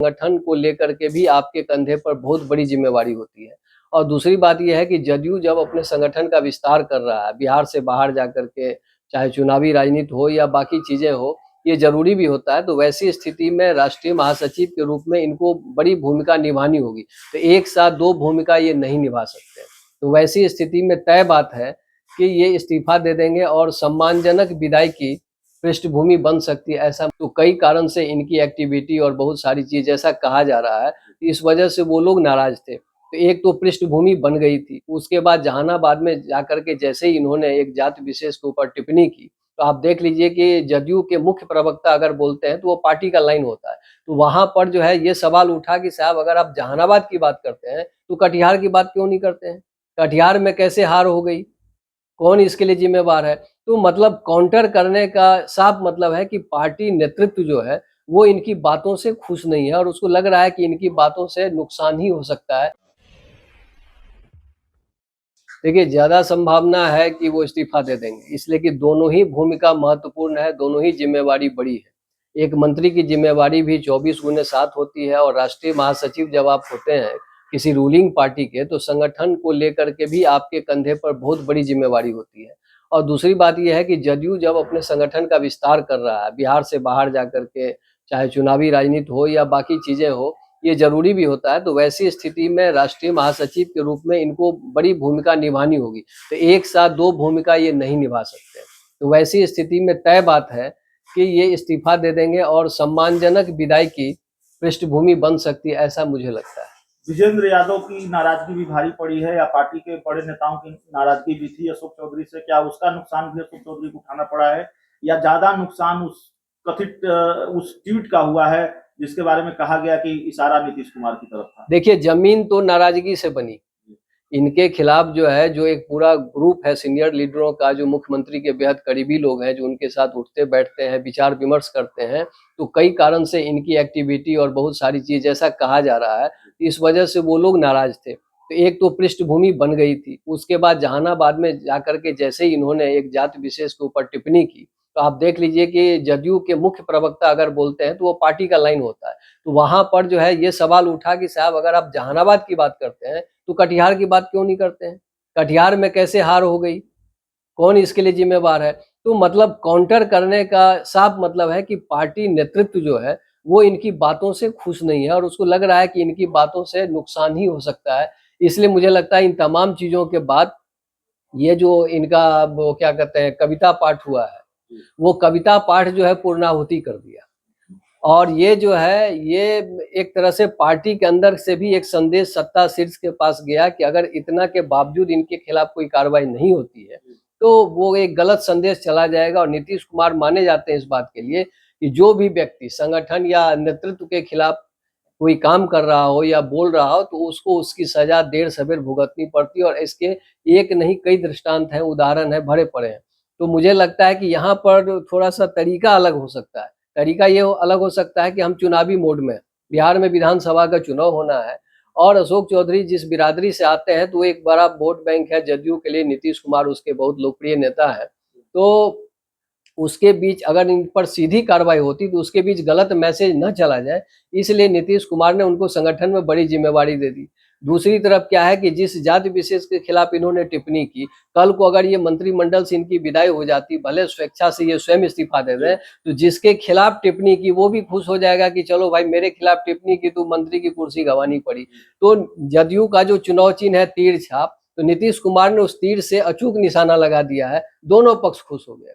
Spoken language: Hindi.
संगठन को लेकर के भी आपके कंधे पर बहुत बड़ी जिम्मेवारी होती है। और दूसरी बात यह है कि जदयू जब अपने संगठन का विस्तार कर रहा है, बिहार से बाहर जाकर के, चाहे चुनावी राजनीति हो या बाकी चीजें हो, ये जरूरी भी होता है। तो वैसी स्थिति में राष्ट्रीय महासचिव के रूप में इनको बड़ी भूमिका निभानी होगी। तो एक साथ दो भूमिका ये नहीं निभा सकते। तो वैसी स्थिति में तय बात है कि ये इस्तीफा दे देंगे और सम्मानजनक विदाई की पृष्ठभूमि बन सकती है। ऐसा तो कई कारण से इनकी एक्टिविटी और बहुत सारी चीज ऐसा कहा जा रहा है, इस वजह से वो लोग नाराज थे। तो एक तो पृष्ठभूमि बन गई थी, उसके बाद जहानाबाद में जाकर के जैसे ही इन्होंने एक जाति विशेष के ऊपर टिप्पणी की, तो आप देख लीजिए कि जदयू के मुख्य प्रवक्ता अगर बोलते हैं तो वो पार्टी का लाइन होता है। तो वहां पर जो है ये सवाल उठा कि साहब अगर आप जहानाबाद की बात करते हैं तो कटिहार की बात क्यों नहीं करते हैं? कटिहार में कैसे हार हो गई, कौन इसके लिए जिम्मेवार है? तो मतलब काउंटर करने का साफ मतलब है कि पार्टी नेतृत्व जो है वो इनकी बातों से खुश नहीं है और उसको लग रहा है कि इनकी बातों से नुकसान ही हो सकता है। देखिए, ज्यादा संभावना है कि वो इस्तीफा दे देंगे, इसलिए कि दोनों ही भूमिका महत्वपूर्ण है, दोनों ही जिम्मेवारी बड़ी है। एक मंत्री की जिम्मेवारी भी 24 गुने 7 होती है और राष्ट्रीय महासचिव जब आप होते हैं किसी रूलिंग पार्टी के, तो संगठन को लेकर के भी आपके कंधे पर बहुत बड़ी जिम्मेवारी होती है। और दूसरी बात यह है कि जदयू जब अपने संगठन का विस्तार कर रहा है, बिहार से बाहर जाकर के, चाहे चुनावी राजनीति हो या बाकी चीजें हो, ये जरूरी भी होता है। तो वैसी स्थिति में राष्ट्रीय महासचिव के रूप में इनको बड़ी भूमिका निभानी होगी। तो एक साथ दो भूमिका ये नहीं निभा सकते। तो वैसी स्थिति में तय बात है कि ये इस्तीफा दे देंगे और सम्मानजनक विदाई की पृष्ठभूमि बन सकती है, ऐसा मुझे लगता है। विजेंद्र यादव की नाराजगी भी भारी पड़ी है या पार्टी के बड़े नेताओं की नाराजगी भी थी अशोक चौधरी से, क्या उसका नुकसान भी अशोक चौधरी को उठाना पड़ा है या ज्यादा नुकसान उस कथित उस ट्वीट का हुआ है जिसके बारे में कहा गया कि इशारा नीतीश कुमार की तरफ था? देखिए, जमीन तो नाराजगी से बनी। इनके खिलाफ जो है, जो एक पूरा ग्रुप है सीनियर लीडरों का, जो मुख्यमंत्री के बेहद करीबी लोग हैं, जो उनके साथ उठते बैठते हैं, विचार विमर्श करते हैं, तो कई कारण से इनकी एक्टिविटी और बहुत सारी चीज ऐसा कहा जा रहा है, इस वजह से वो लोग नाराज थे। तो एक तो पृष्ठभूमि बन गई थी, उसके बाद जहानाबाद में जाकर के जैसे ही इन्होंने एक जाति विशेष के ऊपर टिप्पणी की, तो आप देख लीजिए कि जदयू के मुख्य प्रवक्ता अगर बोलते हैं तो वो पार्टी का लाइन होता है। तो वहां पर जो है ये सवाल उठा कि साहब अगर आप जहानाबाद की बात करते हैं तो कटिहार की बात क्यों नहीं करते हैं? कटिहार में कैसे हार हो गई, कौन इसके लिए जिम्मेवार है? तो मतलब काउंटर करने का साफ मतलब है कि पार्टी नेतृत्व जो है वो इनकी बातों से खुश नहीं है और उसको लग रहा है कि इनकी बातों से नुकसान ही हो सकता है। इसलिए मुझे लगता है इन तमाम चीजों के बाद ये जो इनका वो क्या कहते हैं कविता पाठ हुआ है, वो कविता पाठ जो है पूर्णाहुति कर दिया। और ये जो है ये एक तरह से पार्टी के अंदर से भी एक संदेश सत्ता शीर्ष के पास गया कि अगर इतना के बावजूद इनके खिलाफ कोई कार्रवाई नहीं होती है तो वो एक गलत संदेश चला जाएगा। और नीतीश कुमार माने जाते हैं इस बात के लिए कि जो भी व्यक्ति संगठन या नेतृत्व के खिलाफ कोई काम कर रहा हो या बोल रहा हो तो उसको उसकी सजा देर सवेर भुगतनी पड़ती है। और इसके एक नहीं कई दृष्टांत हैं, उदाहरण है, भरे पड़े हैं। तो मुझे लगता है कि यहाँ पर थोड़ा सा तरीका अलग हो सकता है। तरीका ये अलग हो सकता है कि हम चुनावी मोड में, बिहार में विधानसभा का चुनाव होना है और अशोक चौधरी जिस बिरादरी से आते हैं तो एक बड़ा वोट बैंक है जदयू के लिए, नीतीश कुमार उसके बहुत लोकप्रिय नेता है। तो उसके बीच अगर इन पर सीधी कार्रवाई होती तो उसके बीच गलत मैसेज न चला जाए, इसलिए नीतीश कुमार ने उनको संगठन में बड़ी जिम्मेवारी दे दी। दूसरी तरफ क्या है कि जिस जाति विशेष के खिलाफ इन्होंने टिप्पणी की, कल को अगर ये मंत्रिमंडल से इनकी विदाई हो जाती, भले स्वेच्छा से ये स्वयं इस्तीफा दे दें, तो जिसके खिलाफ टिप्पणी की वो भी खुश हो जाएगा कि चलो भाई मेरे खिलाफ टिप्पणी की तो मंत्री की कुर्सी गंवानी पड़ी। तो जदयू का जो चुनाव चिन्ह है तीर छाप, तो नीतीश कुमार ने उस तीर से अचूक निशाना लगा दिया है, दोनों पक्ष खुश हो गया।